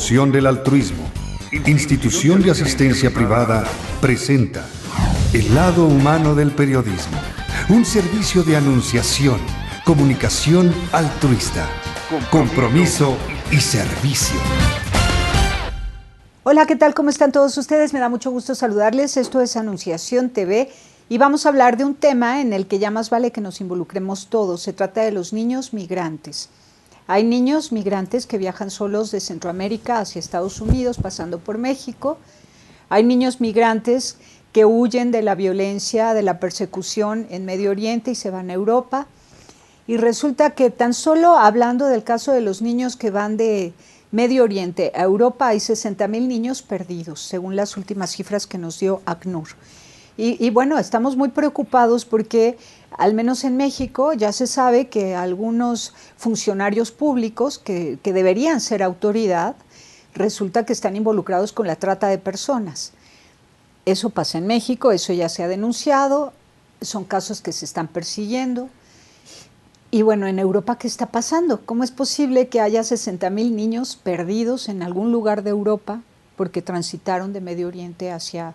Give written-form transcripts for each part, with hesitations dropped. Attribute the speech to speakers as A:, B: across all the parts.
A: Promoción del Altruismo, Institución de Asistencia Privada, presenta El lado humano del periodismo, un servicio de anunciación, comunicación altruista, compromiso y servicio.
B: Hola, ¿qué tal? ¿Cómo están todos ustedes? Me da mucho gusto saludarles. Esto es Anunciación TV y vamos a hablar de un tema en el que ya más vale que nos involucremos todos. Se trata de los niños migrantes. Hay niños migrantes que viajan solos de Centroamérica hacia Estados Unidos, pasando por México. Hay niños migrantes que huyen de la violencia, de la persecución en Medio Oriente y se van a Europa. Y resulta que tan solo hablando del caso de los niños que van de Medio Oriente a Europa, hay 60,000 niños perdidos, según las últimas cifras que nos dio ACNUR. Y bueno, estamos muy preocupados porque, al menos en México, ya se sabe que algunos funcionarios públicos que deberían ser autoridad, resulta que están involucrados con la trata de personas. Eso pasa en México, eso ya se ha denunciado, son casos que se están persiguiendo. Y bueno, en Europa, ¿qué está pasando? ¿Cómo es posible que haya 60,000 niños perdidos en algún lugar de Europa porque transitaron de Medio Oriente hacia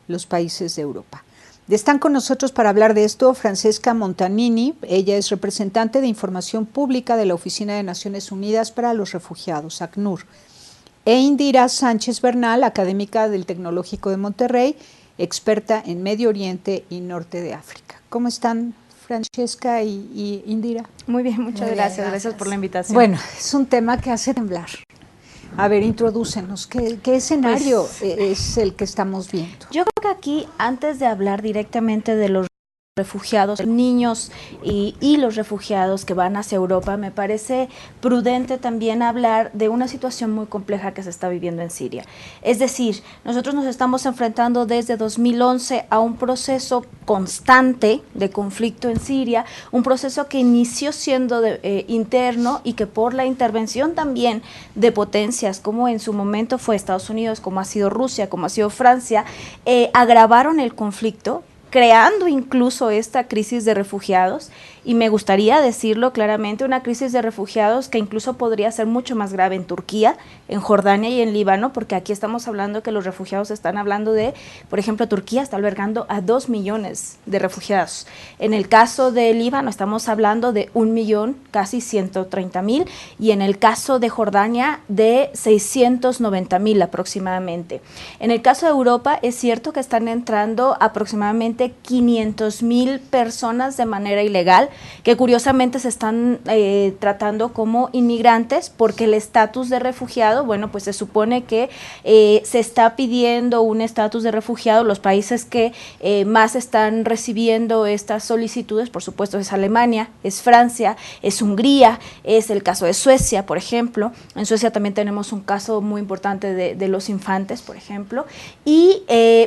B: los países de Europa? Están con nosotros para hablar de esto Francesca Montanini. Ella es representante de Información Pública de la Oficina de Naciones Unidas para los Refugiados, ACNUR. E Indira Sánchez Bernal, académica del Tecnológico de Monterrey, experta en Medio Oriente y Norte de África. ¿Cómo están, Francesca y Indira?
C: Muy bien, muchas gracias. Gracias por la invitación.
B: Bueno, es un tema que hace temblar. A ver, introdúcenos. ¿Qué escenario es el que estamos viendo?
C: Yo creo que aquí, antes de hablar directamente de los refugiados, niños y los refugiados que van hacia Europa, me parece prudente también hablar de una situación muy compleja que se está viviendo en Siria. Es decir, nosotros nos estamos enfrentando desde 2011 a un proceso constante de conflicto en Siria, un proceso que inició siendo interno y que por la intervención también de potencias como en su momento fue Estados Unidos, como ha sido Rusia, como ha sido Francia, agravaron el conflicto, creando incluso esta crisis de refugiados, y me gustaría decirlo claramente, una crisis de refugiados que incluso podría ser mucho más grave en Turquía, en Jordania y en Líbano, porque aquí estamos hablando que los refugiados están hablando de, por ejemplo, Turquía está albergando a 2 millones de refugiados. En el caso de Líbano estamos hablando de 1 millón, casi 130,000, y en el caso de Jordania de 690,000 aproximadamente. En el caso de Europa es cierto que están entrando aproximadamente 500,000 personas de manera ilegal, que curiosamente se están tratando como inmigrantes, porque el estatus de refugiado, bueno, pues se supone que se está pidiendo un estatus de refugiado. Los países que más están recibiendo estas solicitudes, por supuesto, es Alemania, es Francia, es Hungría, es el caso de Suecia, por ejemplo. En Suecia también tenemos un caso muy importante de los infantes, por ejemplo,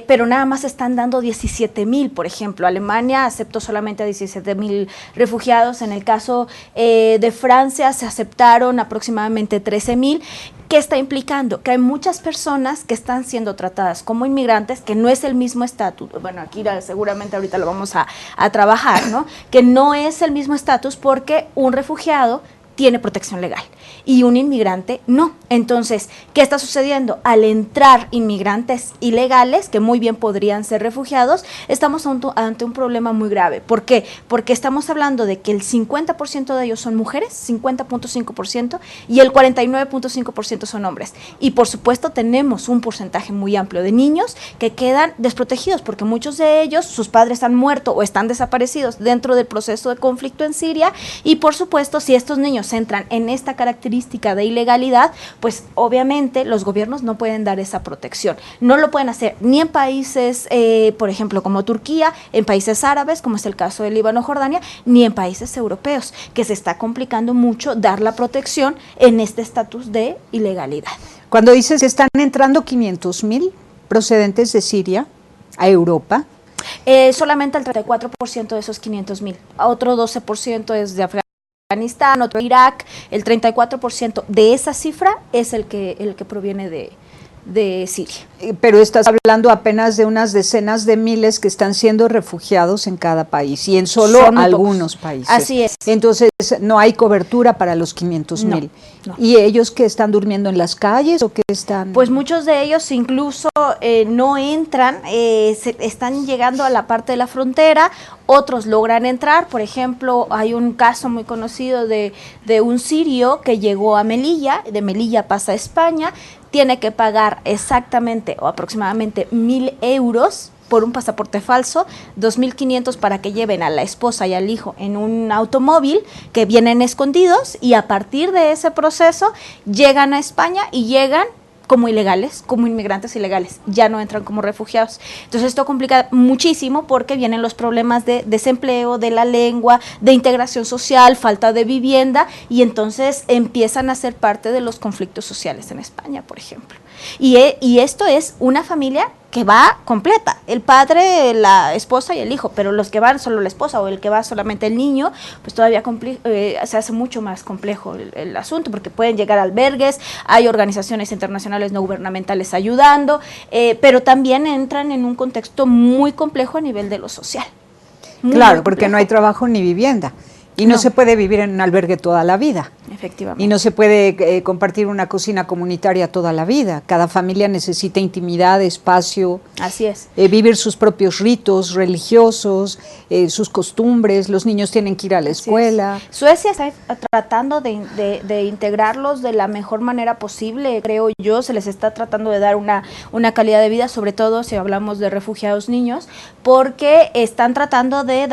C: pero nada más están dando 17,000, por ejemplo. Alemania aceptó solamente a 17,000 refugiados. En el caso de Francia se aceptaron aproximadamente 13,000. ¿Qué está implicando? Que hay muchas personas que están siendo tratadas como inmigrantes, que no es el mismo estatus. Bueno, aquí seguramente ahorita lo vamos a trabajar, ¿no? Que no es el mismo estatus porque un refugiado tiene protección legal y un inmigrante no. Entonces, ¿qué está sucediendo? Al entrar inmigrantes ilegales, que muy bien podrían ser refugiados, estamos ante un problema muy grave. ¿Por qué? Porque estamos hablando de que el 50% de ellos son mujeres, 50.5%, y el 49.5% son hombres. Y por supuesto tenemos un porcentaje muy amplio de niños que quedan desprotegidos, porque muchos de ellos, sus padres han muerto o están desaparecidos dentro del proceso de conflicto en Siria, y por supuesto, si estos niños entran en esta característica de ilegalidad, pues obviamente los gobiernos no pueden dar esa protección. No lo pueden hacer ni en países, por ejemplo, como Turquía, en países árabes, como es el caso de Líbano, Jordania, ni en países europeos, que se está complicando mucho dar la protección en este estatus de ilegalidad.
B: Cuando dices que están entrando 500,000 procedentes de Siria a Europa,
C: solamente el 34% de esos 500,000, otro 12% es de Afganistán, otro Irak. El 34% de esa cifra es el que proviene de de Siria.
B: Pero estás hablando apenas de unas decenas de miles que están siendo refugiados en cada país y en solo algunos países.
C: Así es.
B: Entonces no hay cobertura para los 500,000.
C: No.
B: ¿Y ellos que están durmiendo en las calles o que están...?
C: Pues muchos de ellos incluso no entran, están llegando a la parte de la frontera, otros logran entrar. Por ejemplo, hay un caso muy conocido de un sirio que llegó a Melilla, de Melilla pasa a España, tiene que pagar exactamente o aproximadamente 1.000 euros por un pasaporte falso, 2.500 para que lleven a la esposa y al hijo en un automóvil, que vienen escondidos, y a partir de ese proceso llegan a España y llegan como ilegales, como inmigrantes ilegales, ya no entran como refugiados. Entonces esto complica muchísimo porque vienen los problemas de desempleo, de la lengua, de integración social, falta de vivienda, y entonces empiezan a ser parte de los conflictos sociales en España, por ejemplo. Y esto es una familia que va completa, el padre, la esposa y el hijo, pero los que van solo la esposa o el que va solamente el niño, pues todavía se hace mucho más complejo el asunto, porque pueden llegar a albergues, hay organizaciones internacionales no gubernamentales ayudando, pero también entran en un contexto muy complejo a nivel de lo social.
B: Claro, porque no hay trabajo ni vivienda. Y no se puede vivir en un albergue toda la vida.
C: Efectivamente.
B: Y no se puede compartir una cocina comunitaria toda la vida. Cada familia necesita intimidad, espacio.
C: Así es.
B: Vivir sus propios ritos religiosos, sus costumbres. Los niños tienen que ir a la escuela.
C: Suecia está tratando de integrarlos de la mejor manera posible, creo yo. Se les está tratando de dar una calidad de vida, sobre todo si hablamos de refugiados niños, porque están tratando de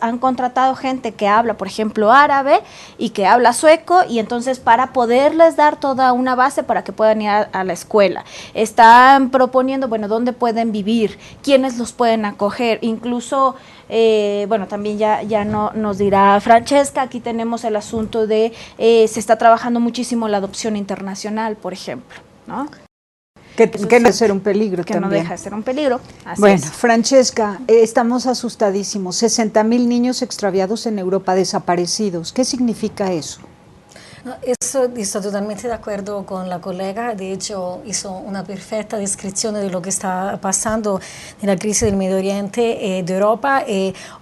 C: han contratado gente que habla, por ejemplo, árabe y que habla sueco, y entonces para poderles dar toda una base para que puedan ir a la escuela. Están proponiendo, dónde pueden vivir, quiénes los pueden acoger, incluso, también ya no nos dirá Francesca, aquí tenemos el asunto de, se está trabajando muchísimo la adopción internacional, por ejemplo, ¿no?
B: Que no deja de ser un peligro
C: que
B: también.
C: No deja de ser un peligro. Así
B: bueno,
C: es.
B: Francesca, estamos asustadísimos. 60,000 niños extraviados en Europa, desaparecidos. ¿Qué significa eso?
D: Estoy totalmente de acuerdo con la colega. De hecho, hizo una perfecta descripción de lo que está pasando en la crisis del Medio Oriente, de Europa.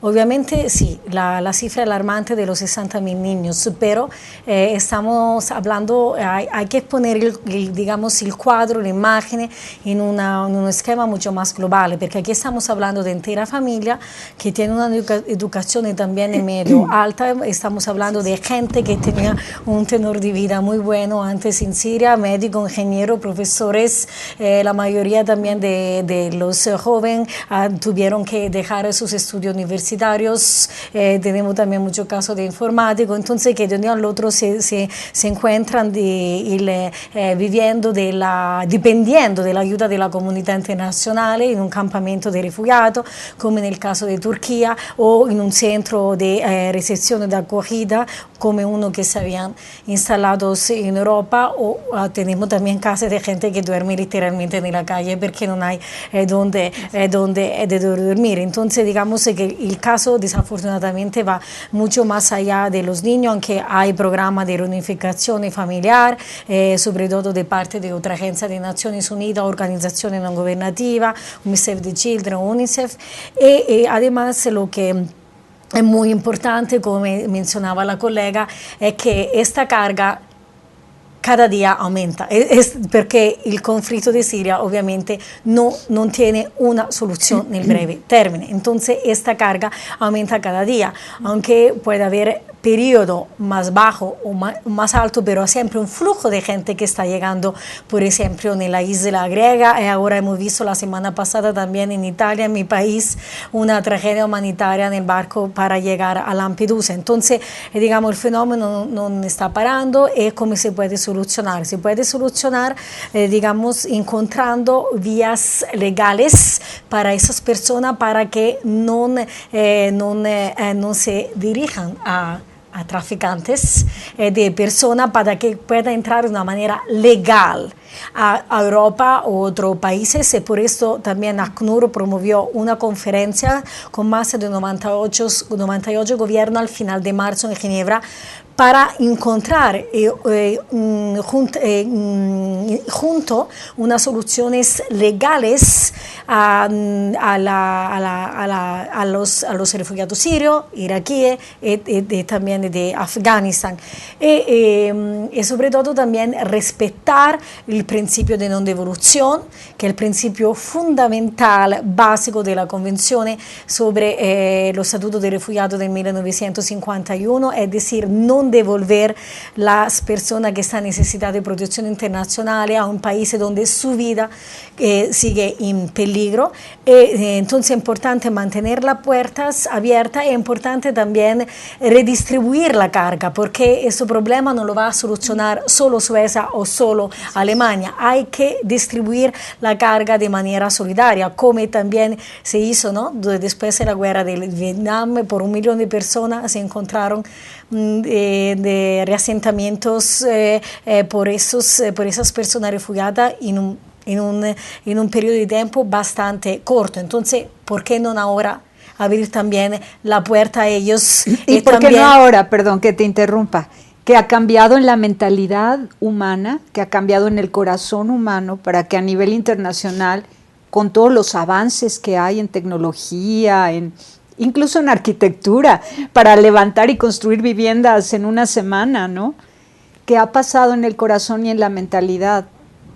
D: Obviamente, sí, la cifra alarmante de los 60,000 niños, pero estamos hablando, hay que poner el cuadro, la imagen en un esquema mucho más global, porque aquí estamos hablando de entera familia que tiene una educación también medio alta. Estamos hablando de gente que tenía un tenor de vida muy bueno antes en Siria, médico, ingeniero, profesores, la mayoría también de los jóvenes tuvieron que dejar sus estudios universitarios. Tenemos también muchos casos de informático, entonces que de un día al otro se encuentran viviendo dependiendo de la ayuda de la comunidad internacional en un campamento de refugiados, como en el caso de Turquía, o en un centro de recepción de acogida, como uno que se habían instalados en Europa, o tenemos también casas de gente que duerme literalmente en la calle porque no hay donde dormir. Entonces digamos que el caso desafortunadamente va mucho más allá de los niños, aunque hay programas de reunificación familiar, sobre todo de parte de otra agencia de Naciones Unidas, organizaciones no gubernativas, Save the Children, UNICEF, y además lo que es muy importante, como mencionaba la colega, es que esta carga cada día aumenta, porque el conflicto de Siria obviamente no tiene una solución en el breve término. Entonces esta carga aumenta cada día, aunque puede haber periodo más bajo o más alto, pero siempre un flujo de gente que está llegando, por ejemplo, en la isla griega. Ahora hemos visto la semana pasada también en Italia, en mi país, una tragedia humanitaria en el barco para llegar a Lampedusa. Entonces, digamos, el fenómeno no está parando. ¿Cómo se puede solucionar? Se puede solucionar, digamos, encontrando vías legales para esas personas para que no se dirijan a traficantes de personas, para que pueda entrar de una manera legal a Europa u otros países. Y por esto también ACNUR promovió una conferencia con más de 98 gobiernos al final de marzo en Ginebra, para encontrar junto unas soluciones legales a los refugiados sirios, iraquíes y también de Afganistán. Y sobre todo también respetar el principio de no devolución, que es el principio fundamental, básico de la Convención sobre los Estatutos de Refugiados de 1951, es decir, no devolver las personas que están necesitadas de protección internacional a un país donde su vida sigue en peligro. Entonces es importante mantener las puertas abiertas, es importante también redistribuir la carga, porque este problema no lo va a solucionar solo Suecia o solo Alemania. Hay que distribuir la carga de manera solidaria, como también se hizo, ¿no? Después de la guerra del Vietnam, por 1 millón de personas se encontraron de reasentamientos por esas personas refugiadas en un periodo de tiempo bastante corto. Entonces, ¿por qué no ahora abrir también la puerta a ellos?
B: ¿Y por qué no ahora? Perdón que te interrumpa. Que ha cambiado en la mentalidad humana, que ha cambiado en el corazón humano, para que a nivel internacional, con todos los avances que hay en tecnología, incluso en arquitectura, para levantar y construir viviendas en una semana, ¿no? ¿Qué ha pasado en el corazón y en la mentalidad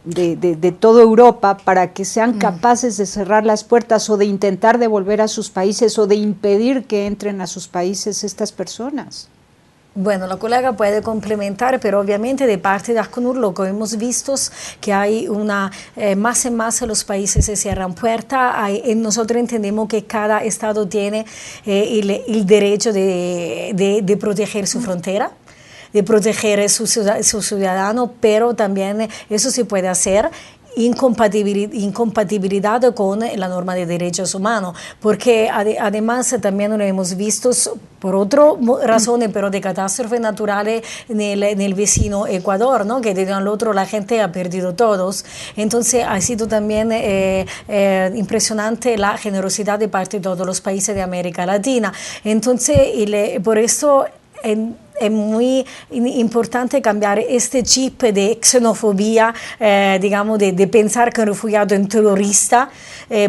B: de toda Europa para que sean capaces de cerrar las puertas o de intentar devolver a sus países o de impedir que entren a sus países estas personas?
D: Bueno, la colega puede complementar, pero obviamente de parte de ACNUR lo que hemos visto es que hay más y más los países se cierran puertas. Nosotros entendemos que cada Estado tiene el derecho de proteger su frontera, de proteger su ciudadano, pero también eso se puede hacer incompatibilidad con la norma de derechos humanos, porque además también lo hemos visto por otras razones, pero de catástrofes naturales en el vecino Ecuador, ¿no? Que de un al otro la gente ha perdido todos. Entonces ha sido también impresionante la generosidad de parte de todos los países de América Latina. Entonces, por eso es muy importante cambiar este chip de xenofobia, digamos, de pensar que un refugiado es un terrorista,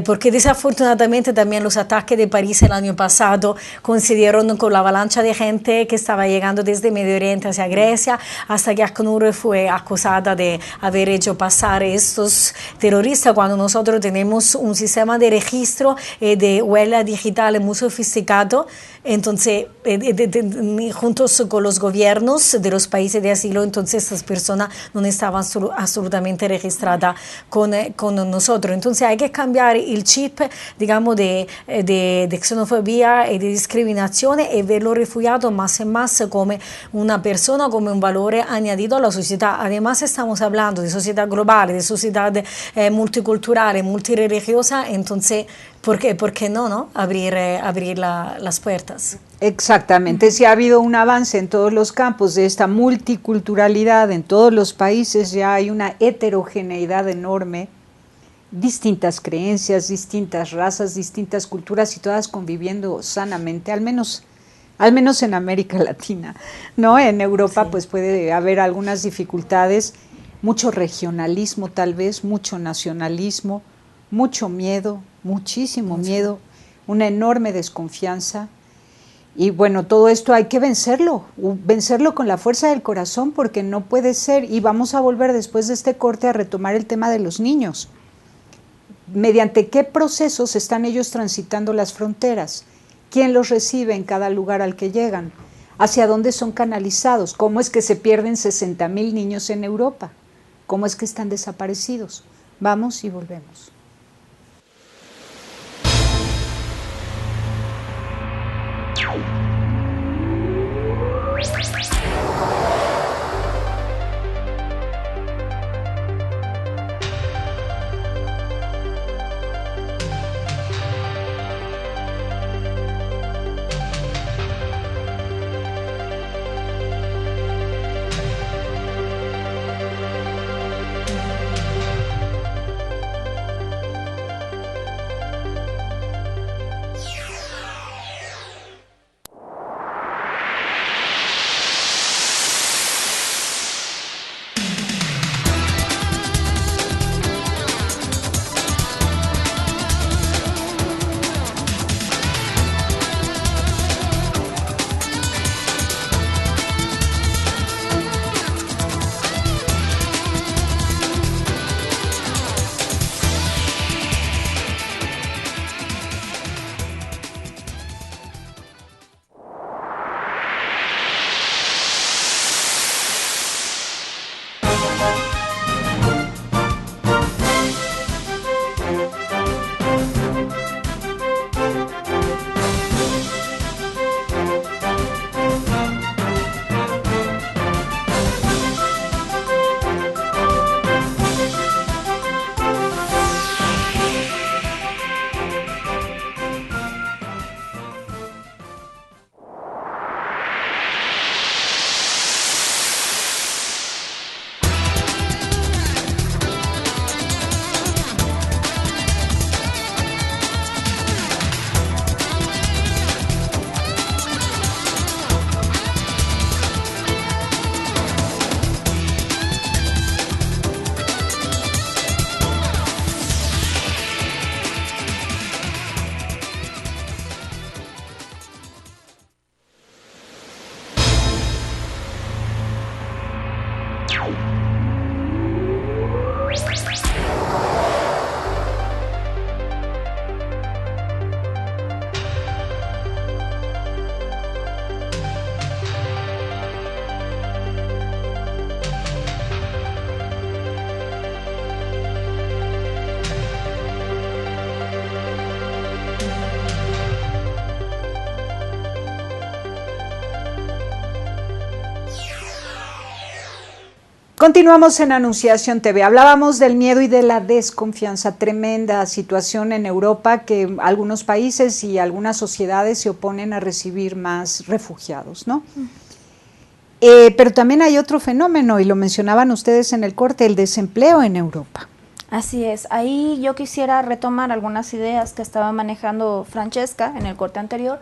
D: porque desafortunadamente también los ataques de París el año pasado coincidieron con la avalancha de gente que estaba llegando desde Medio Oriente hacia Grecia, hasta que ACNUR fue acusada de haber hecho pasar estos terroristas, cuando nosotros tenemos un sistema de registro de huella digital muy sofisticado. Entonces, juntos con los gobiernos de los países de asilo, entonces estas personas no estaban absolutamente registradas con nosotros. Entonces hay que cambiar el chip, digamos, de xenofobia y de discriminación y ver los refugiados más y más como una persona, como un valor añadido a la sociedad. Además estamos hablando de sociedad global, de sociedad multicultural, multireligiosa, entonces ¿por qué no abrir las puertas?
B: Exactamente, si ha habido un avance en todos los campos de esta multiculturalidad en todos los países, ya hay una heterogeneidad enorme, distintas creencias, distintas razas, distintas culturas y todas conviviendo sanamente, al menos en América Latina, ¿no? En Europa pues puede haber algunas dificultades, mucho regionalismo tal vez, mucho nacionalismo, mucho miedo, muchísimo miedo, una enorme desconfianza. Y bueno, todo esto hay que vencerlo con la fuerza del corazón, porque no puede ser. Y vamos a volver después de este corte a retomar el tema de los niños. ¿Mediante qué procesos están ellos transitando las fronteras? ¿Quién los recibe en cada lugar al que llegan? ¿Hacia dónde son canalizados? ¿Cómo es que se pierden 60,000 niños en Europa? ¿Cómo es que están desaparecidos? Vamos y volvemos. Continuamos en Anunciación TV. Hablábamos del miedo y de la desconfianza, tremenda situación en Europa, que algunos países y algunas sociedades se oponen a recibir más refugiados, ¿no? Pero también hay otro fenómeno, y lo mencionaban ustedes en el corte, el desempleo en Europa.
C: Así es, ahí yo quisiera retomar algunas ideas que estaba manejando Francesca en el corte anterior.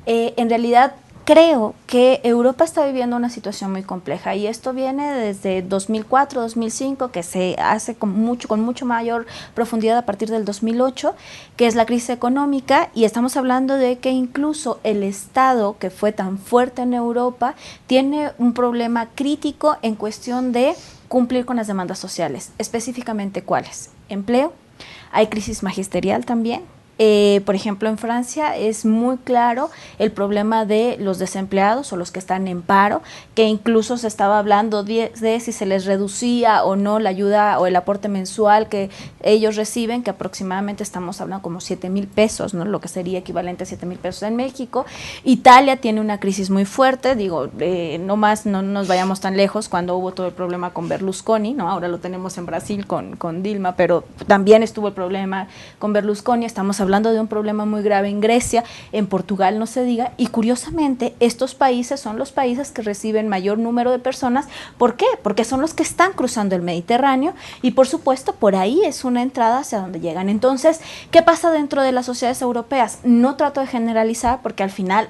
C: En realidad, creo que Europa está viviendo una situación muy compleja y esto viene desde 2004, 2005, que se hace con mucho mayor profundidad a partir del 2008, que es la crisis económica, y estamos hablando de que incluso el Estado, que fue tan fuerte en Europa, tiene un problema crítico en cuestión de cumplir con las demandas sociales. Específicamente, ¿cuáles? Empleo, hay crisis magisterial también. Por ejemplo, en Francia es muy claro el problema de los desempleados o los que están en paro, que incluso se estaba hablando de si se les reducía o no la ayuda o el aporte mensual que ellos reciben, que aproximadamente estamos hablando como 7,000 pesos, ¿no? Lo que sería equivalente a 7,000 pesos en México. Italia tiene una crisis muy fuerte, digo, no nos vayamos tan lejos cuando hubo todo el problema con Berlusconi, ¿no? Ahora lo tenemos en Brasil con Dilma, pero también estuvo el problema con Berlusconi. Estamos hablando de un problema muy grave en Grecia, en Portugal no se diga, y curiosamente estos países son los países que reciben mayor número de personas. ¿Por qué? Porque son los que están cruzando el Mediterráneo y por supuesto por ahí es una entrada hacia donde llegan. Entonces, ¿qué pasa dentro de las sociedades europeas? No trato de generalizar porque al final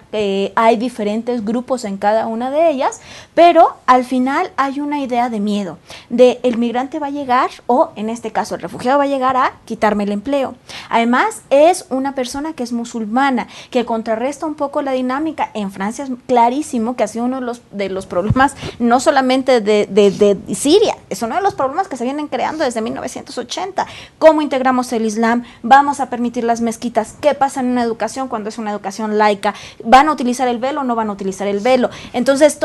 C: hay diferentes grupos en cada una de ellas, pero al final hay una idea de miedo, de el migrante va a llegar, o en este caso el refugiado va a llegar a quitarme el empleo. Además, es una persona que es musulmana, que contrarresta un poco la dinámica. En Francia es clarísimo que ha sido uno de los problemas, no solamente de Siria, es uno de los problemas que se vienen creando desde 1980. ¿Cómo integramos el Islam? ¿Vamos a permitir las mezquitas? ¿Qué pasa en una educación cuando es una educación laica? ¿Van a utilizar el velo o no van a utilizar el velo? Entonces,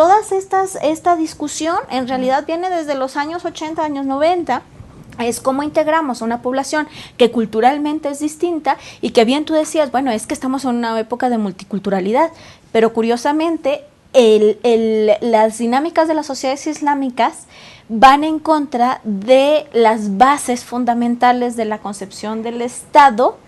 C: esta discusión en realidad viene desde los años 80, años 90, es cómo integramos a una población que culturalmente es distinta y que bien tú decías, bueno, es que estamos en una época de multiculturalidad, pero curiosamente las dinámicas de las sociedades islámicas van en contra de las bases fundamentales de la concepción del Estado,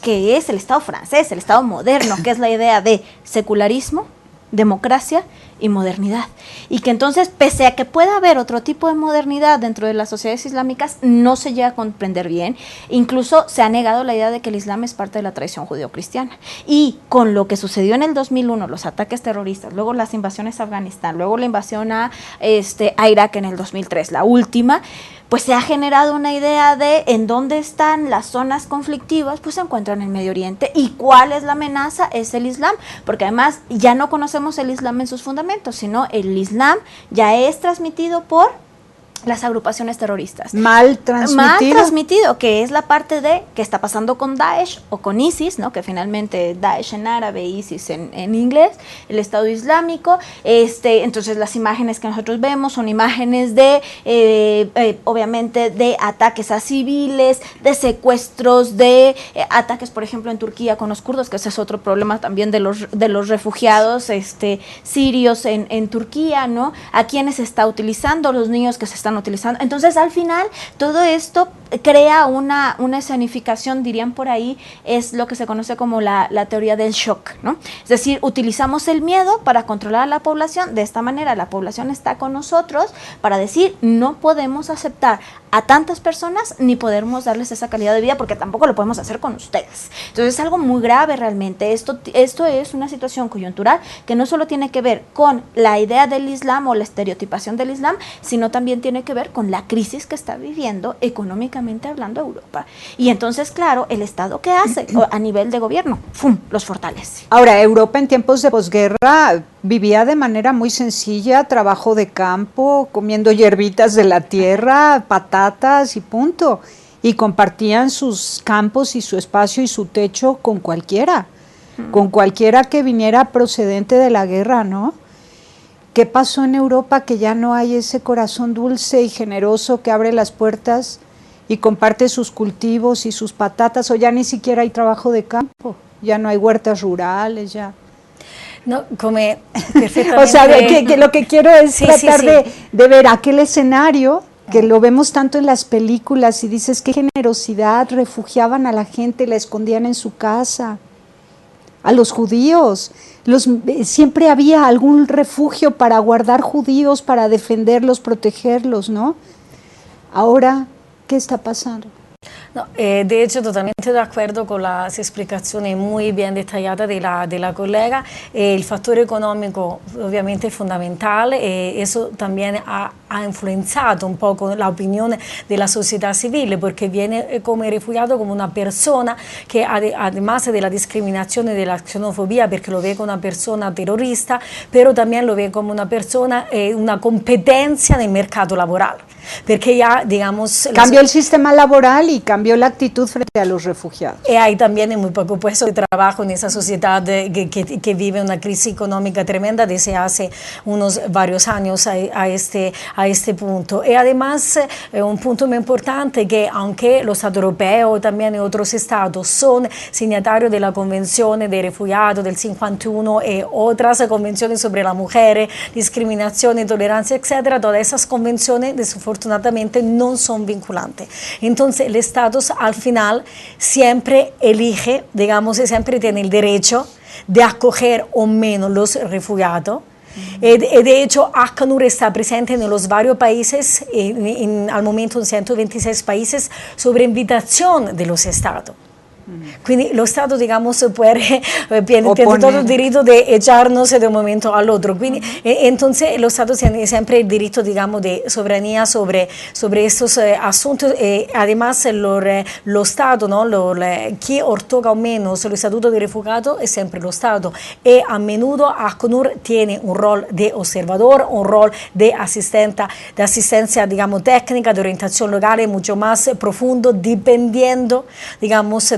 C: que es el Estado francés, el Estado moderno, que es la idea de secularismo, democracia y modernidad, y que entonces, pese a que pueda haber otro tipo de modernidad dentro de las sociedades islámicas, no se llega a comprender bien. Incluso se ha negado la idea de que el Islam es parte de la tradición judeo-cristiana, y con lo que sucedió en el 2001, los ataques terroristas, luego las invasiones a Afganistán, luego la invasión a Irak en el 2003, la última, pues se ha generado una idea de en dónde están las zonas conflictivas, pues se encuentran en el Medio Oriente, y cuál es la amenaza, es el Islam, porque además ya no conocemos el Islam en sus fundamentos, sino el Islam ya es transmitido por las agrupaciones terroristas.
B: Mal transmitido,
C: que es la parte de qué está pasando con Daesh o con ISIS, ¿no? Que finalmente Daesh en árabe, ISIS en inglés, el Estado Islámico. Entonces las imágenes que nosotros vemos son imágenes de, obviamente, de ataques a civiles, de secuestros, de ataques, por ejemplo, en Turquía con los kurdos, que ese es otro problema también de los refugiados sirios en Turquía, ¿no? A quienes se está utilizando, los niños que se están utilizando. Entonces, al final, todo esto crea una escenificación, dirían por ahí, es lo que se conoce como la teoría del shock, ¿no? Es decir, utilizamos el miedo para controlar a la población. De esta manera, la población está con nosotros para decir, no podemos aceptar a tantas personas ni podemos darles esa calidad de vida porque tampoco lo podemos hacer con ustedes. Entonces, es algo muy grave realmente. Esto es una situación coyuntural que no solo tiene que ver con la idea del Islam o la estereotipación del Islam, sino también tiene que ver con la crisis que está viviendo económicamente hablando Europa. Y entonces, claro, el Estado, ¿qué hace a nivel de gobierno? ¡Fum!, los fortalece.
B: Ahora, Europa en tiempos de posguerra vivía de manera muy sencilla, trabajo de campo, comiendo hierbitas de la tierra, patatas y punto. Y compartían sus campos y su espacio y su techo con cualquiera que viniera procedente de la guerra, ¿no? ¿Qué pasó en Europa que ya no hay ese corazón dulce y generoso que abre las puertas y comparte sus cultivos y sus patatas, o ya ni siquiera hay trabajo de campo, ya no hay huertas rurales, ya?
D: No, come perfectamente.
B: O sea, que lo que quiero es tratar de ver aquel escenario que lo vemos tanto en las películas y dices qué generosidad, refugiaban a la gente, la escondían en su casa, a los judíos, siempre había algún refugio para guardar judíos, para defenderlos, protegerlos, ¿no? Ahora, ¿qué está pasando?
D: No, de hecho, totalmente de acuerdo con las explicaciones muy bien detalladas de la colega. El factor económico obviamente es fundamental. Eso también ha influenciado un poco la opinión de la sociedad civil, porque viene como refugiado como una persona que además de la discriminación y de la xenofobia, porque lo ve como una persona terrorista, pero también lo ve como una persona, una competencia en el mercado laboral. Porque ya, digamos...
B: Cambió el sistema laboral y cambió la actitud frente a los refugiados.
D: Y hay también muy poco puesto de trabajo en esa sociedad que vive una crisis económica tremenda desde hace varios años a este punto. Y además, un punto muy importante que aunque los Estados europeos también otros estados son signatarios de la Convención de Refugiados del 51 y otras convenciones sobre la mujer, discriminación, intolerancia, etc., todas esas convenciones desafortunadamente no son vinculantes. Entonces el Estado al final siempre elige, digamos, siempre tiene el derecho de acoger o menos los refugiados. De hecho, ACNUR está presente en los varios países, al momento en 126 países, sobre invitación de los estados. Quindi lo Stato, digamos, tiene todo el derecho de echarnos de un momento al otro. Quindi, entonces, los Estados tienen siempre el derecho, digamos, de soberanía sobre estos asuntos. Además, los Estados, ¿no? Quien otorga o menos el estatuto de refugiado es siempre los Estados. Y a menudo ACNUR tiene un rol de observador, un rol de asistencia, digamos, técnica, de orientación legal mucho más profundo, dependiendo, digamos,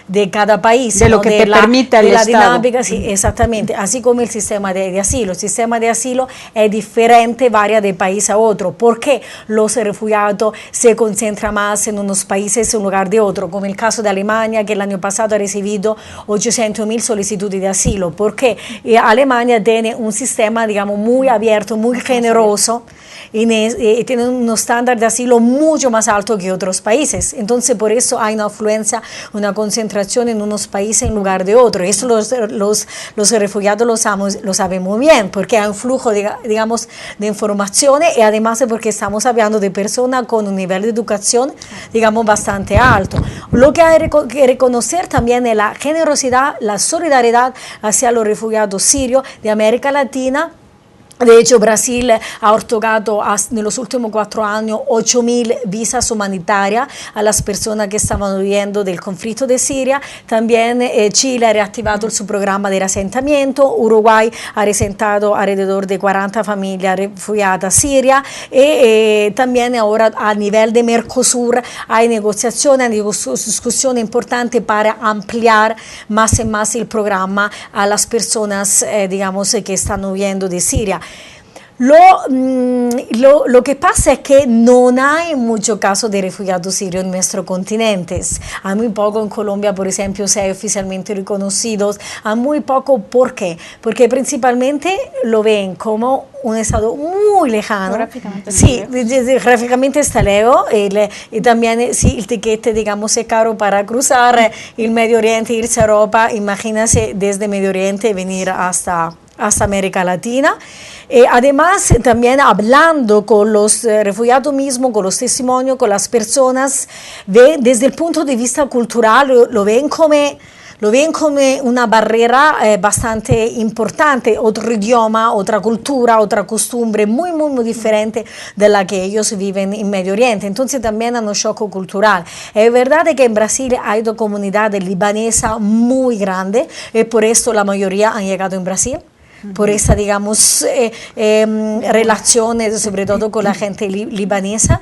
D: de cada país,
B: de lo que te permita el
D: la
B: Estado.
D: dinámica, sí, exactamente, así como el sistema de asilo. El sistema de asilo es diferente, varía de país a otro, porque los refugiados se concentran más en unos países en lugar de otro, como el caso de Alemania, que el año pasado ha recibido 800.000 solicitudes de asilo, porque Alemania tiene un sistema, digamos, muy abierto, muy generoso, y tiene un estándar de asilo mucho más alto que otros países. Entonces, por eso hay una afluencia, una concentración en unos países en lugar de otros. Eso los refugiados lo saben muy bien, porque hay un flujo, digamos, de informaciones y además porque estamos hablando de personas con un nivel de educación, digamos, bastante alto. Lo que hay que reconocer también es la generosidad, la solidaridad hacia los refugiados sirios de América Latina. De hecho, Brasil ha otorgado en los últimos 4 años 8.000 visas humanitarias a las personas que estaban huyendo del conflicto de Siria. También Chile ha reactivado su programa de reasentamiento. Uruguay ha resentado alrededor de 40 familias refugiadas a Siria. Y también ahora a nivel de Mercosur hay negociaciones, hay discusiones importantes para ampliar más y más el programa a las personas, digamos, que están huyendo de Siria. Lo que pasa es que no hay mucho caso de refugiados sirios en nuestros continentes. Hay muy poco en Colombia, por ejemplo, se hay oficialmente reconocidos. Hay muy poco, ¿por qué? Porque principalmente lo ven como un estado muy lejano.
C: Geográficamente.
D: Sí, geográficamente está lejos. Y también, si el tiquete, digamos, es caro para cruzar el Medio Oriente, irse a Europa, imagínense desde Medio Oriente venir hasta América Latina. Además, también hablando con los refugiados mismos, con los testimonios, con las personas, desde el punto de vista cultural, lo ven como una barrera bastante importante, otro idioma, otra cultura, otra costumbre muy, muy, muy diferente de la que ellos viven en Medio Oriente. Entonces también hay un shock cultural. Es verdad que en Brasil hay una comunidad libanesa muy grande, y por eso la mayoría han llegado en Brasil. Por esa, digamos, relaciones, sobre todo con la gente libanesa,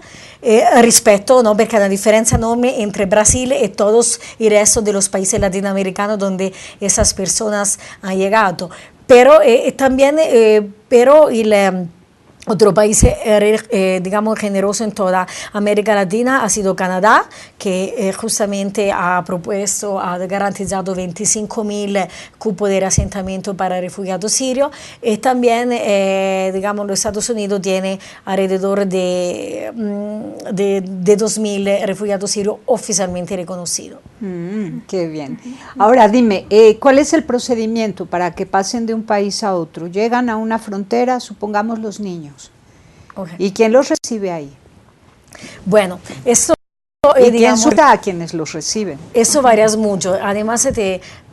D: rispetto, ¿no? Porque hay una diferencia enorme entre Brasil y todos el resto de los países latinoamericanos donde esas personas han llegado. Pero también, Otro país, digamos, generoso en toda América Latina ha sido Canadá, que justamente ha garantizado 25.000 cupos de asentamiento para refugiados sirios. Y también, digamos, los Estados Unidos tiene alrededor de 2.000 refugiados sirios oficialmente reconocidos.
B: Qué bien. Ahora dime, ¿cuál es el procedimiento para que pasen de un país a otro? Llegan a una frontera, supongamos los niños. Okay. ¿Y quién los recibe ahí?
D: Bueno, eso...
B: ¿Y digamos, quién a quienes los reciben?
D: Eso varía mucho. Además,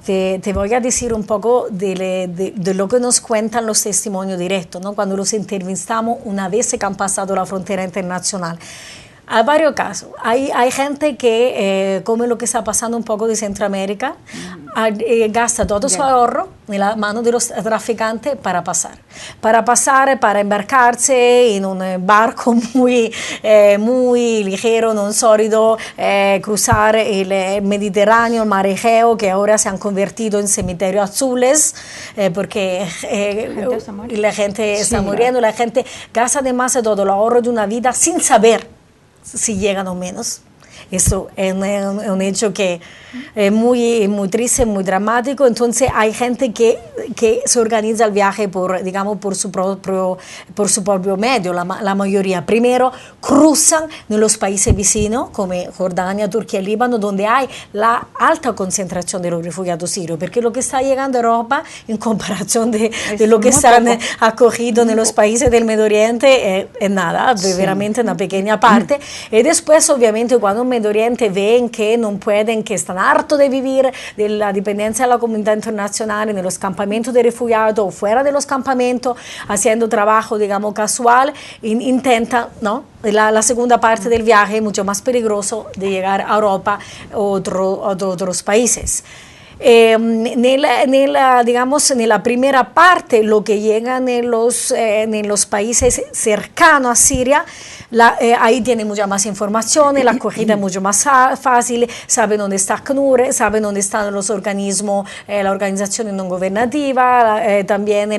D: te voy a decir un poco de lo que nos cuentan los testimonios directos, ¿no? Cuando los entrevistamos una vez que han pasado la frontera internacional. Hay varios casos. Hay gente que, como lo que está pasando un poco de Centroamérica, gasta todo su ahorro en la mano de los traficantes para pasar, para embarcarse en un barco muy ligero, no sólido, cruzar el Mediterráneo, el Mar Egeo, que ahora se han convertido en cementerios azules, porque la gente está muriendo, la gente gasta además de todo el ahorro de una vida sin saber si llegan o menos. Eso es un hecho que es muy triste, muy dramático. Entonces hay gente que se organiza el viaje por su propio medio, la mayoría. Primero cruzan en los países vecinos como Jordania, Turquía, Líbano, donde hay la alta concentración de los refugiados sirios, porque lo que está llegando a Europa en comparación de lo que están acogidos en los países del Medio Oriente es nada, veramente una pequeña parte. Y después, obviamente, cuando en Medio Oriente ven que no pueden, que están hartos de vivir de la dependencia de la comunidad internacional en los campamentos de refugiados o fuera de los campamentos, haciendo trabajo, digamos, casual, intentan, ¿no? La segunda parte del viaje es mucho más peligroso de llegar a Europa o otros países. Digamos, en la primera parte, lo que llegan en los países cercanos a Siria, ahí tienen mucha más información, la acogida es mucho más fácil, saben dónde está ACNUR, saben dónde están los organismos, la organización no gobernativa, también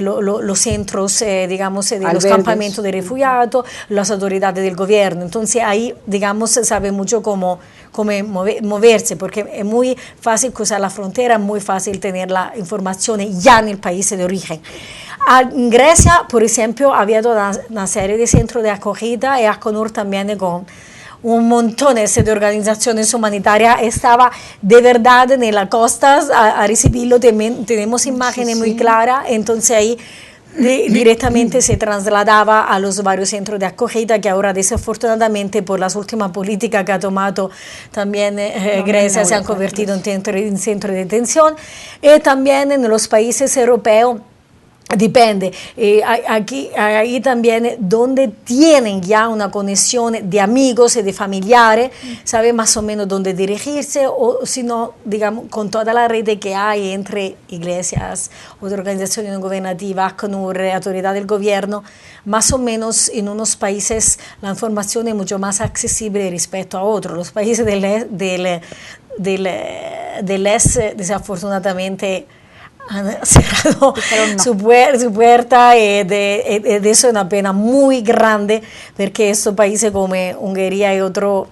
D: los centros, digamos, de los campamentos de refugiados, las autoridades del gobierno. Entonces ahí, digamos, sabe mucho cómo moverse, porque es muy fácil cruzar la frontera, es muy fácil tener la información ya en el país de origen. En Grecia, por ejemplo, había toda una serie de centros de acogida y ACNUR también con un montón de organizaciones humanitarias estaba de verdad en las costas a recibirlo. Tenemos imágenes muy claras, entonces ahí directamente se trasladaba a los varios centros de acogida que ahora desafortunadamente por las últimas políticas que ha tomado también Grecia se han convertido en centro de detención, y también en los países europeos. Depende, ahí también donde tienen ya una conexión de amigos y de familiares, sabe más o menos dónde dirigirse, o si no, digamos, con toda la red que hay entre iglesias, otras organizaciones no gubernativas, ACNUR, autoridad del gobierno, más o menos en unos países la información es mucho más accesible respecto a otros. Los países del este, desafortunadamente, han cerrado su puerta y de eso es una pena muy grande, porque estos países como Hungría y otros,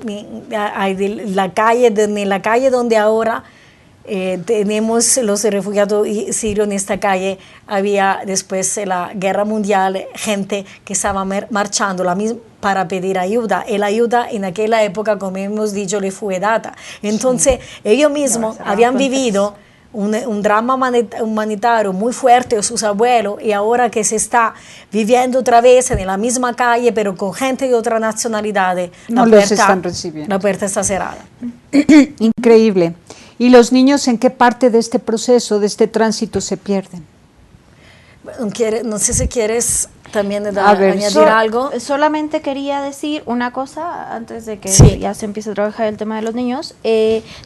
D: en la calle donde ahora tenemos los refugiados sirios, en esta calle había después de la guerra mundial gente que estaba marchando para pedir ayuda, y la ayuda en aquella época, como hemos dicho, le fue dada. Entonces ellos mismos habían vivido un drama humanitario muy fuerte, sus abuelos, y ahora que se está viviendo otra vez en la misma calle, pero con gente de otra nacionalidad,
B: no los están recibiendo.
D: La puerta está cerrada.
B: Increíble. ¿Y los niños en qué parte de este proceso, de este tránsito se pierden?
D: No sé si quieres también
B: A ver,
D: añadir algo.
C: Solamente quería decir una cosa antes de que ya se empiece a trabajar el tema de los niños.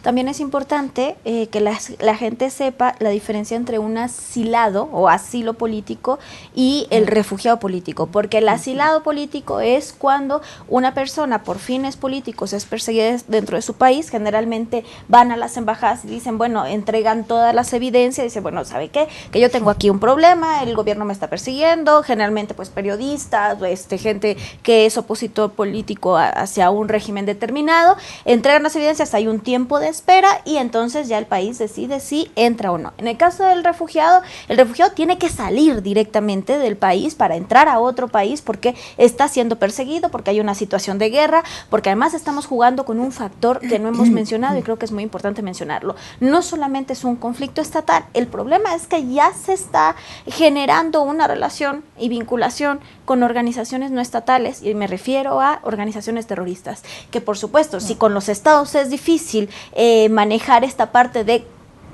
C: También es importante que la gente sepa la diferencia entre un asilado o asilo político y el refugiado político, porque el asilado político es cuando una persona por fines políticos es perseguida dentro de su país. Generalmente van a las embajadas y dicen, bueno, entregan todas las evidencias y dicen, bueno, ¿sabe qué? Que yo tengo aquí un problema, el gobierno me está persiguiendo, generalmente pues periodistas, gente que es opositor político hacia un régimen determinado, entregan las evidencias, hay un tiempo de espera y entonces ya el país decide si entra o no. En el caso del refugiado, el refugiado tiene que salir directamente del país para entrar a otro país porque está siendo perseguido, porque hay una situación de guerra, porque además estamos jugando con un factor que no hemos mencionado y creo que es muy importante mencionarlo. No solamente es un conflicto estatal, el problema es que ya se está generando una relación y vinculación con organizaciones no estatales, y me refiero a organizaciones terroristas, que por supuesto, si con los estados es difícil manejar esta parte de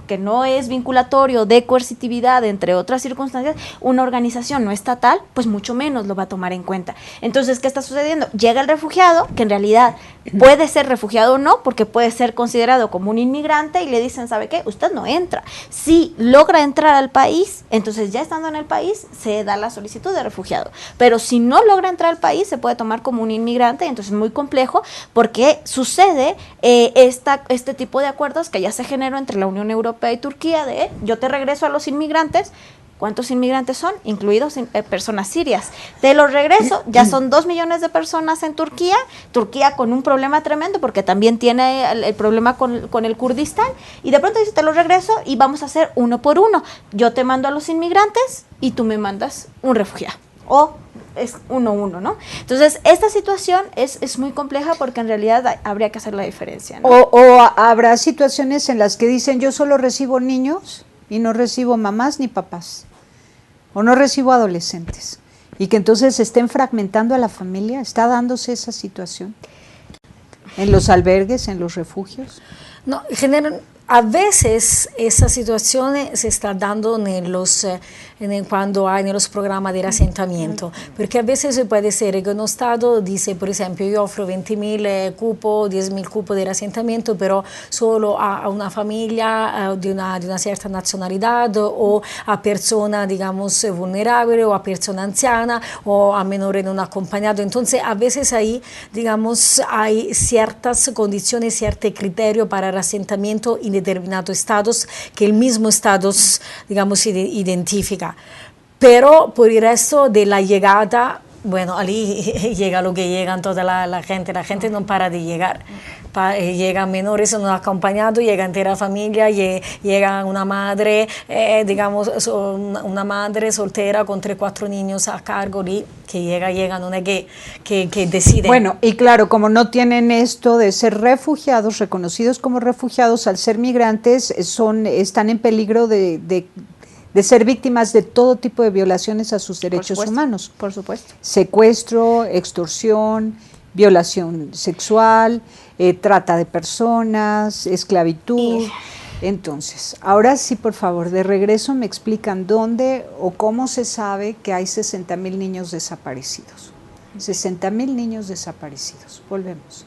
C: que no es vinculatorio, de coercitividad, entre otras circunstancias, una organización no estatal, pues mucho menos lo va a tomar en cuenta. Entonces, ¿qué está sucediendo? Llega el refugiado, que en realidad puede ser refugiado o no, porque puede ser considerado como un inmigrante, y le dicen, ¿sabe qué? Usted no entra. Si logra entrar al país, entonces ya estando en el país, se da la solicitud de refugiado. Pero si no logra entrar al país, se puede tomar como un inmigrante, y entonces es muy complejo, porque sucede este tipo de acuerdos que ya se generó entre la Unión Europea y Turquía de yo te regreso a los inmigrantes. ¿Cuántos inmigrantes son? Incluidos personas sirias. Te los regreso, ya son 2 millones de personas en Turquía, Turquía con un problema tremendo porque también tiene el problema con el Kurdistán, y de pronto dice, te los regreso y vamos a hacer uno por uno. Yo te mando a los inmigrantes y tú me mandas un refugiado. O es 1-1, ¿no? Entonces, esta situación es muy compleja porque en realidad habría que hacer la diferencia, ¿no?
B: O habrá situaciones en las que dicen, yo solo recibo niños y no recibo mamás ni papás, o no recibo adolescentes, y que entonces se estén fragmentando a la familia. ¿Está dándose esa situación en los albergues, en los refugios?
D: No, a veces esa situación se está dando cuando hay en los programas de asentamiento, porque a veces puede ser que un Estado dice, por ejemplo, yo ofro 20.000 cupos, 10.000 cupos de asentamiento, pero solo a una familia de una cierta nacionalidad, o a personas, digamos, vulnerables, o a personas ancianas, o a menores no acompañados. Entonces, a veces ahí, digamos, hay ciertas condiciones, ciertos criterios para el asentamiento en determinados estados que el mismo Estado, digamos, identifica. Pero por el resto de la llegada, bueno, allí llega lo que llegan toda la gente no para de llegar. Llegan menores no acompañados, llega entera familia, llega una madre, digamos, una madre soltera con 3-4 niños a cargo, que llega, no es que decide.
B: Bueno, y claro, como no tienen esto de ser refugiados, reconocidos como refugiados, al ser migrantes, están en peligro de ser víctimas de todo tipo de violaciones a sus derechos humanos.
C: Por supuesto.
B: Secuestro, extorsión, violación sexual, trata de personas, esclavitud. Entonces, ahora sí, por favor, de regreso me explican dónde o cómo se sabe que hay 60,000 niños desaparecidos. 60,000 niños desaparecidos. Volvemos.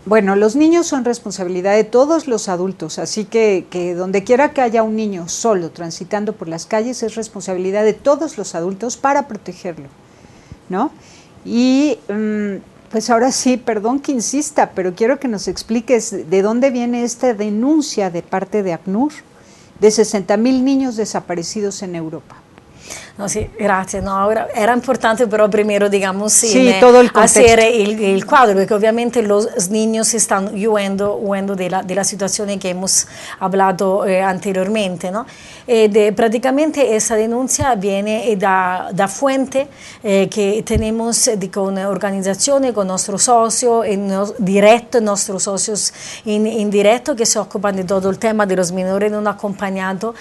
B: Bueno, los niños son responsabilidad de todos los adultos, así que donde quiera que haya un niño solo transitando por las calles es responsabilidad de todos los adultos para protegerlo, ¿no? Y pues ahora sí, perdón que insista, pero quiero que nos expliques de dónde viene esta denuncia de parte de ACNUR de 60.000 niños desaparecidos en Europa.
D: No, sí, gracias. No, ahora era importante, pero primero, digamos,
B: todo el
D: hacer el cuadro, porque obviamente los niños están huyendo de la situación que hemos hablado anteriormente, ¿no? Prácticamente esa denuncia viene da fuente que tenemos con organizaciones, con nuestros socios en directo, nuestros socios indirectos que se ocupan de todo el tema de los menores no acompañados,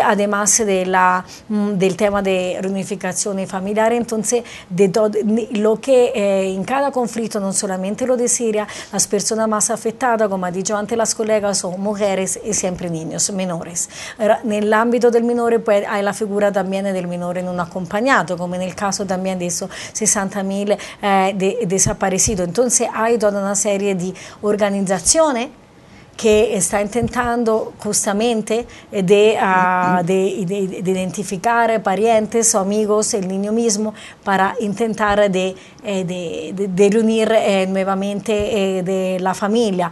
D: además del tema de reunificación familiar. Entonces, de todo lo que en cada conflicto, no solamente lo de Siria, las personas más afectadas, como ha dicho antes las colegas, son mujeres y siempre niños menores. En el ámbito del menore pues, hay la figura también del menore no acompañado, como en el caso también de esos 60.000 desaparecidos. Entonces, hay toda una serie de organizaciones que está intentando justamente de identificar parientes o amigos, el niño mismo, para intentar de reunir nuevamente de la familia.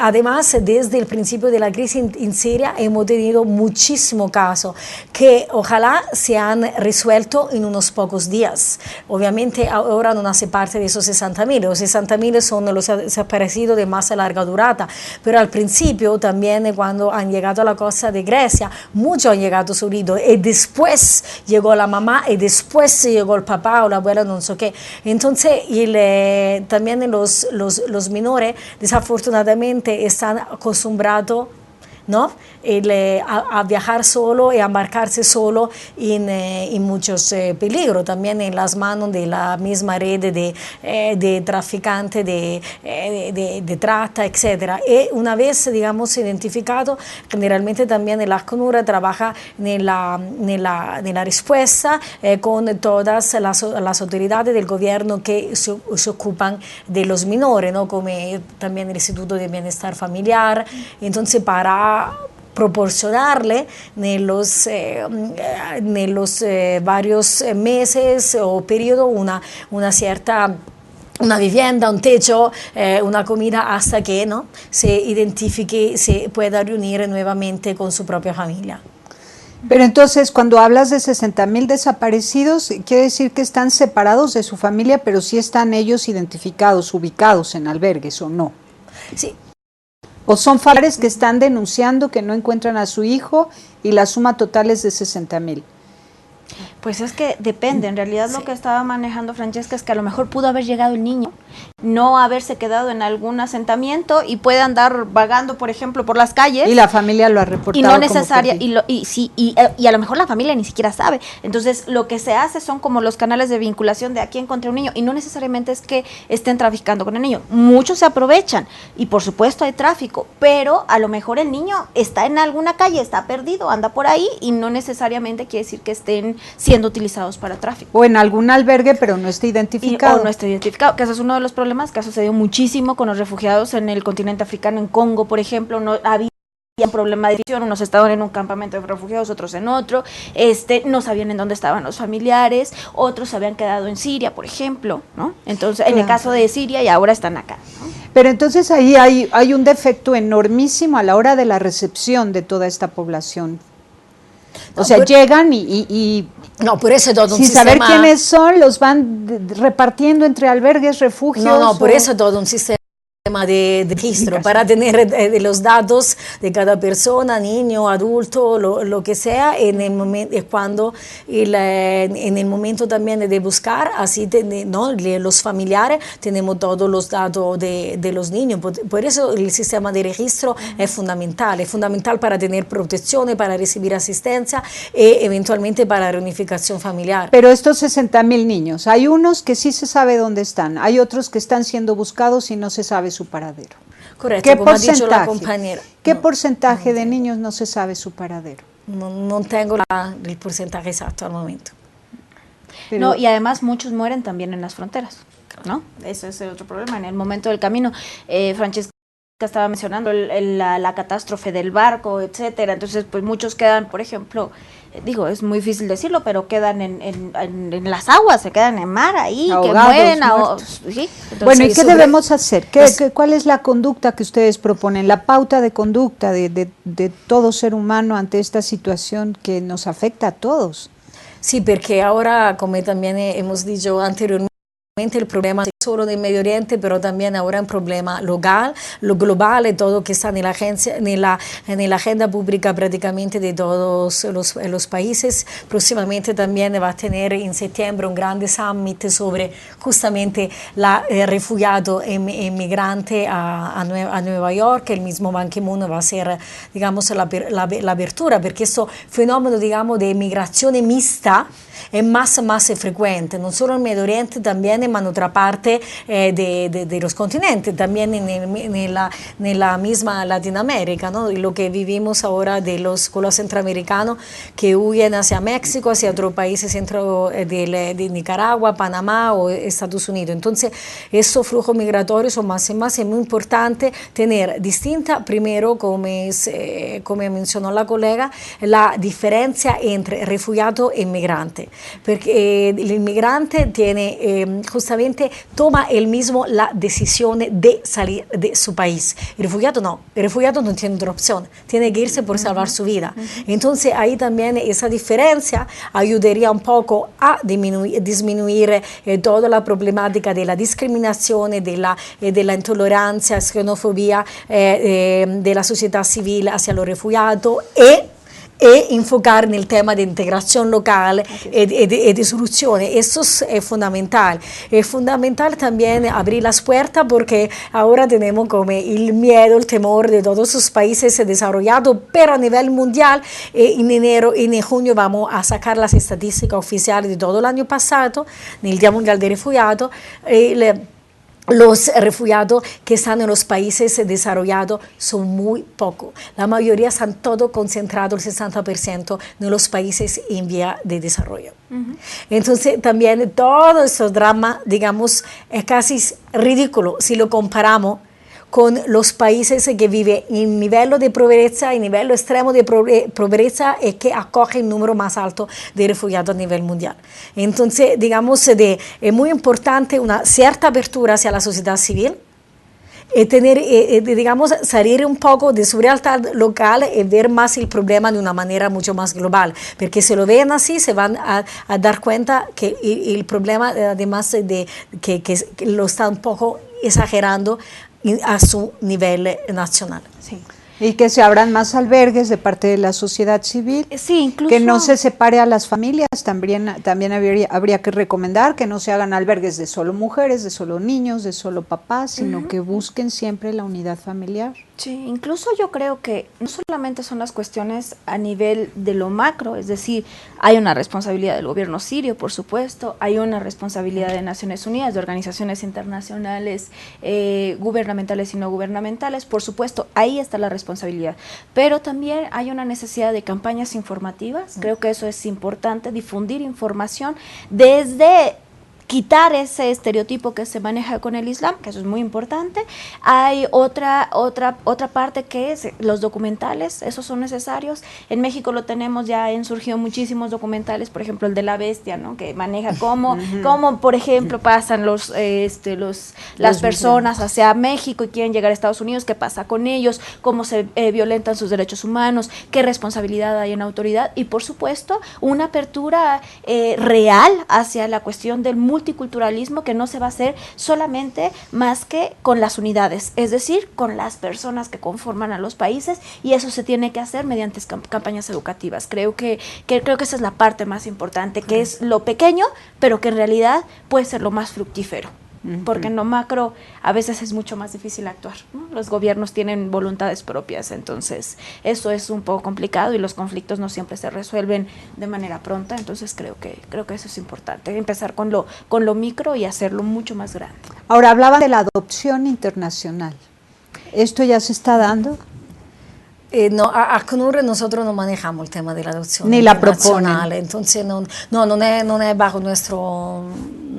D: Además, desde el principio de la crisis en Siria hemos tenido muchísimos casos que ojalá se han resuelto en unos pocos días. Obviamente ahora no hace parte de esos 60.000, los 60.000 son los desaparecidos de más larga durata, pero al principio también cuando han llegado a la costa de Grecia, muchos han llegado solitos y después llegó la mamá y después llegó el papá o la abuela, no sé qué. Entonces también los menores desafortunadamente están acostumbrados, ¿no? A viajar solo y a embarcarse solo en muchos peligros, también en las manos de la misma red de traficantes, de trata, etc. Y una vez, digamos, identificado, generalmente también el ACNUR trabaja en la respuesta con todas las autoridades del gobierno que se ocupan de los menores, ¿no? Como también el Instituto de Bienestar Familiar. Entonces, para proporcionarle en los varios meses o periodo una cierta una vivienda, un techo, una comida hasta que ¿no? se identifique, se pueda reunir nuevamente con su propia familia.
B: Pero entonces, cuando hablas de 60.000 desaparecidos, quiere decir que están separados de su familia, pero sí están ellos identificados, ubicados en albergues, ¿o no?
D: Sí.
B: ¿O son padres que están denunciando que no encuentran a su hijo y la suma total es de 60.000?
C: Pues es que depende, en realidad lo que estaba manejando Francesca es que a lo mejor pudo haber llegado el niño, no haberse quedado en algún asentamiento y puede andar vagando, por ejemplo, por las calles.
B: Y la familia lo ha reportado.
C: Y no necesaria, y a lo mejor la familia ni siquiera sabe. Entonces, lo que se hace son como los canales de vinculación de aquí encontré un niño, y no necesariamente es que estén traficando con el niño. Muchos se aprovechan, y por supuesto hay tráfico, pero a lo mejor el niño está en alguna calle, está perdido, anda por ahí, y no necesariamente quiere decir que estén siendo utilizados para tráfico.
B: O en algún albergue, pero no está identificado.
C: O no está identificado, que eso es uno de los problemas que ha sucedido muchísimo con los refugiados en el continente africano, en Congo, por ejemplo. No había un problema de división, unos estaban en un campamento de refugiados, otros en otro, no sabían en dónde estaban los familiares, otros se habían quedado en Siria, por ejemplo, ¿no? Entonces, en el caso de Siria, y ahora están acá, ¿no?
B: Pero entonces ahí hay un defecto enormísimo a la hora de la recepción de toda esta población. O sea, llegan y
D: no, por eso todo un
B: sin
D: sistema,
B: saber quiénes son, los van repartiendo entre albergues, refugios.
D: No, por eso todo un sistema de registro para tener los datos de cada persona, niño, adulto, lo que sea, en el momento también de buscar, así ¿no? Los familiares tenemos todos los datos de los niños. Por eso el sistema de registro es fundamental para tener protección, para recibir asistencia y eventualmente para reunificación familiar.
B: Pero estos 60.000 niños, hay unos que sí se sabe dónde están, hay otros que están siendo buscados y no se sabe su paradero.
D: Correcto,
B: ¿Qué
D: como ha dicho
B: porcentaje,
D: la compañera.
B: ¿qué porcentaje de niños no se sabe su paradero?
D: No tengo el porcentaje exacto al momento.
B: Pero,
C: no, y además muchos mueren también en las fronteras. ¿no? Ese es el otro problema. En el momento del camino, Francesca estaba mencionando la catástrofe del barco, etcétera. Entonces, pues muchos quedan, por ejemplo, digo, es muy difícil decirlo, pero quedan en las aguas, se quedan en el mar ahí,
B: ahogados,
C: que mueren.
B: ¿Sí?
C: Entonces,
B: bueno, ¿y qué debemos hacer? ¿Cuál es la conducta que ustedes proponen? La pauta de conducta de todo ser humano ante esta situación que nos afecta a todos.
D: Sí, porque ahora, como también hemos dicho anteriormente, el problema no solo del Medio Oriente, pero también ahora un problema local, lo global, todo que está en la agenda pública prácticamente de todos los países. Próximamente también va a tener en septiembre un grande summit sobre justamente la refugiado e migrante a Nueva York. El mismo Ban Ki-moon va a ser, digamos, la apertura, porque este fenómeno, digamos, de migración mixta es más frecuente, no solo en Medio Oriente, también en otra parte de los continentes, también en la misma Latinoamérica, ¿no? Y lo que vivimos ahora con los centroamericanos que huyen hacia México, hacia otros países de Nicaragua, Panamá o Estados Unidos. Entonces, esos flujos migratorios son más y más, es muy importante tener distinta, primero, como mencionó la colega, la diferencia entre refugiado e inmigrante, porque el inmigrante tiene justamente toma él mismo la decisión de salir de su país. El refugiado no tiene otra opción, tiene que irse por salvar su vida. Entonces ahí también esa diferencia ayudaría un poco a disminuir toda la problemática de la discriminación, de la intolerancia, xenofobia de la sociedad civil hacia los refugiados e enfocar en el tema de integración local y de soluciones. Eso es fundamental. Es fundamental también abrir las puertas porque ahora tenemos como el miedo, el temor de todos los países desarrollados, pero a nivel mundial, en junio vamos a sacar las estadísticas oficiales de todo el año pasado, en el Día Mundial de Refugiados. Los refugiados que están en los países desarrollados son muy pocos. La mayoría están todos concentrados, el 60%, en los países en vía de desarrollo. Entonces, también todo ese drama, digamos, es casi ridículo si lo comparamos con los países que viven en nivel de pobreza, en nivel extremo de pobreza y que acogen el número más alto de refugiados a nivel mundial. Entonces, digamos, es muy importante una cierta apertura hacia la sociedad civil y tener, digamos, salir un poco de su realidad local y ver más el problema de una manera mucho más global, porque si lo ven así se van a dar cuenta que el problema, además de que lo está un poco exagerando a su nivel nacional.
B: Sí. Y que se abran más albergues de parte de la sociedad civil,
C: sí, incluso
B: que no se separe a las familias, también habría que recomendar que no se hagan albergues de solo mujeres, de solo niños, de solo papás, sino que busquen siempre la unidad familiar.
C: Sí, incluso yo creo que no solamente son las cuestiones a nivel de lo macro, es decir, hay una responsabilidad del gobierno sirio, por supuesto, hay una responsabilidad de Naciones Unidas, de organizaciones internacionales, gubernamentales y no gubernamentales, por supuesto, ahí está la responsabilidad, pero también hay una necesidad de campañas informativas, creo que eso es importante, difundir información desde quitar ese estereotipo que se maneja con el Islam, que eso es muy importante. Hay otra parte que es los documentales, esos son necesarios. En México lo tenemos, ya han surgido muchísimos documentales, por ejemplo el de La Bestia, ¿no? Que maneja cómo por ejemplo pasan las personas hacia México y quieren llegar a Estados Unidos, qué pasa con ellos, cómo se violentan sus derechos humanos, qué responsabilidad hay en autoridad y por supuesto una apertura real hacia la cuestión del multiculturalismo, que no se va a hacer solamente más que con las unidades, es decir, con las personas que conforman a los países, y eso se tiene que hacer mediante campañas educativas. Creo que esa es la parte más importante, que es lo pequeño, pero que en realidad puede ser lo más fructífero. Porque en lo macro a veces es mucho más difícil actuar, ¿no? Los gobiernos tienen voluntades propias, entonces eso es un poco complicado y los conflictos no siempre se resuelven de manera pronta, entonces creo que eso es importante, empezar con lo micro y hacerlo mucho más grande.
B: Ahora, hablaba de la adopción internacional. ¿Esto ya se está dando?
D: No, a CNUR nosotros no manejamos el tema de la adopción
B: ni la proponen.
D: Entonces no es bajo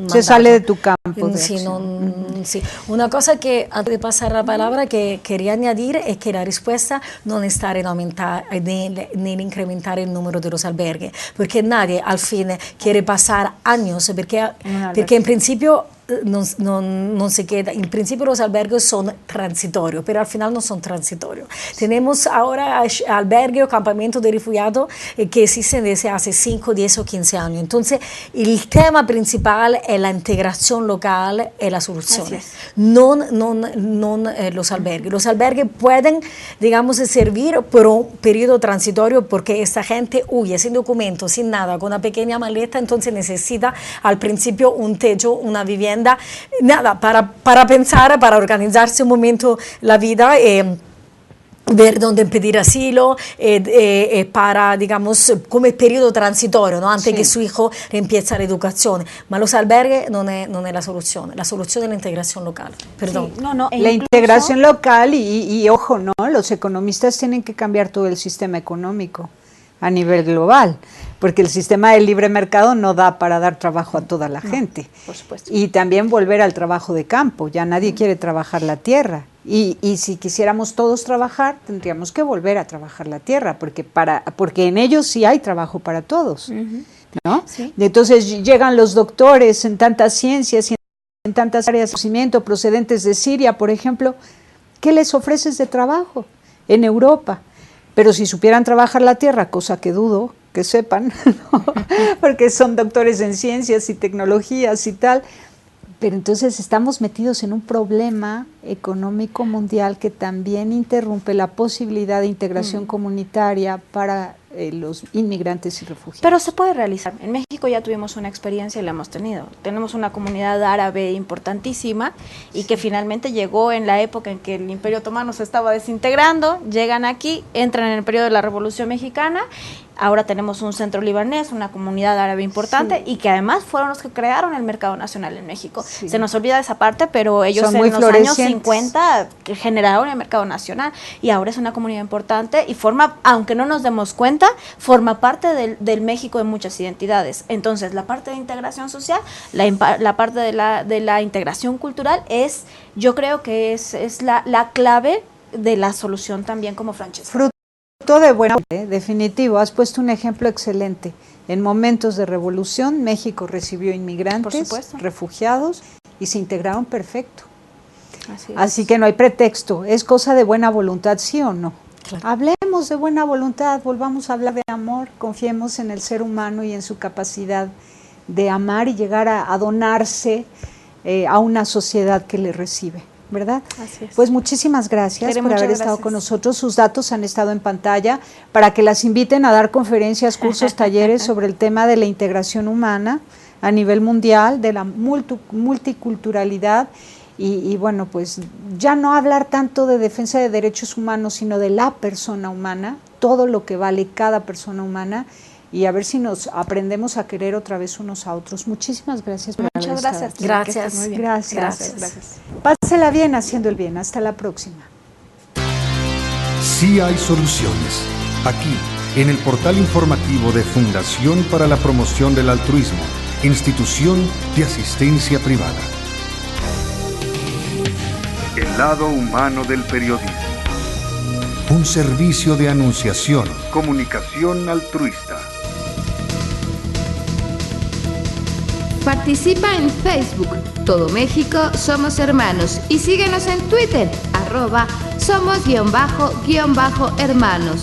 B: Se sale de tu campo de
D: sí,
B: acción.
D: sí. Una cosa que antes de pasar la palabra que quería añadir es que la respuesta no está en aumentar ni en incrementar el número de los albergues, porque nadie al fin quiere pasar años, porque en principio no se queda. En principio los albergues son transitorios, pero al final no son transitorios. Tenemos ahora albergues o campamentos de refugiados que existen desde hace 5, 10 o 15 años. Entonces, el tema principal es la integración local y la solución. No los albergues. Los albergues pueden, digamos, servir por un periodo transitorio porque esta gente huye sin documentos, sin nada, con una pequeña maleta, entonces necesita al principio un techo, una vivienda, nada, para pensar, para organizarse un momento la vida, ver dónde pedir asilo, para, digamos, como periodo transitorio, ¿no? Antes que su hijo empiece la educación. Pero los albergues no es la solución es la integración local. Perdón.
C: Sí, no,
B: la integración local y ojo, ¿no? Los economistas tienen que cambiar todo el sistema económico a nivel global, porque el sistema del libre mercado no da para dar trabajo a toda la gente.
C: Por supuesto.
B: Y también volver al trabajo de campo, ya nadie quiere trabajar la tierra. Y si quisiéramos todos trabajar, tendríamos que volver a trabajar la tierra, porque en ellos sí hay trabajo para todos, ¿no? Sí. Entonces llegan los doctores en tantas ciencias y en tantas áreas de conocimiento procedentes de Siria, por ejemplo, ¿qué les ofreces de trabajo en Europa? Pero si supieran trabajar la tierra, cosa que dudo que sepan, ¿no? Porque son doctores en ciencias y tecnologías y tal, pero entonces estamos metidos en un problema económico mundial que también interrumpe la posibilidad de integración comunitaria para los inmigrantes y refugiados.
C: Pero se puede realizar. En México ya tuvimos una experiencia y la hemos tenido. Tenemos una comunidad árabe importantísima y que finalmente llegó en la época en que el Imperio Otomano se estaba desintegrando, llegan aquí, entran en el periodo de la Revolución Mexicana. Ahora tenemos un centro libanés, una comunidad árabe importante y que además fueron los que crearon el mercado nacional en México. Se nos olvida esa parte, pero ellos
B: son
C: en los años 50 generaron el mercado nacional y ahora es una comunidad importante y forma, aunque no nos demos cuenta, forma parte del México de muchas identidades. Entonces, la parte de integración social, la parte de la integración cultural yo creo que es la clave de la solución también, como Francesca.
B: Fruto de buena, definitivo, has puesto un ejemplo excelente. En momentos de revolución, México recibió inmigrantes, refugiados y se integraron perfecto. Así que no hay pretexto, es cosa de buena voluntad, ¿sí o no? Claro. Hablemos de buena voluntad, volvamos a hablar de amor, confiemos en el ser humano y en su capacidad de amar y llegar a donarse a una sociedad que le recibe, ¿verdad? Así es. Pues muchísimas gracias por haber estado con nosotros. Sus datos han estado en pantalla para que las inviten a dar conferencias, cursos, talleres sobre el tema de la integración humana a nivel mundial, de la multiculturalidad. Y bueno, pues ya no hablar tanto de defensa de derechos humanos, sino de la persona humana, todo lo que vale cada persona humana, y a ver si nos aprendemos a querer otra vez unos a otros. Muchísimas gracias por haber estado aquí. Gracias. Pásela bien haciendo el bien. Hasta la próxima.
A: Sí hay soluciones. Aquí, en el portal informativo de Fundación para la Promoción del Altruismo, Institución de Asistencia Privada. El lado humano del periodismo. Un servicio de anunciación, comunicación altruista.
E: Participa en Facebook, Todo México Somos Hermanos, y síguenos en Twitter, @somos_hermanos.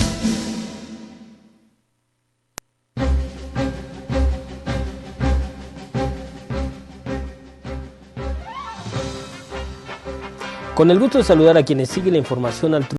F: Con el gusto de saludar a quienes siguen la información altruista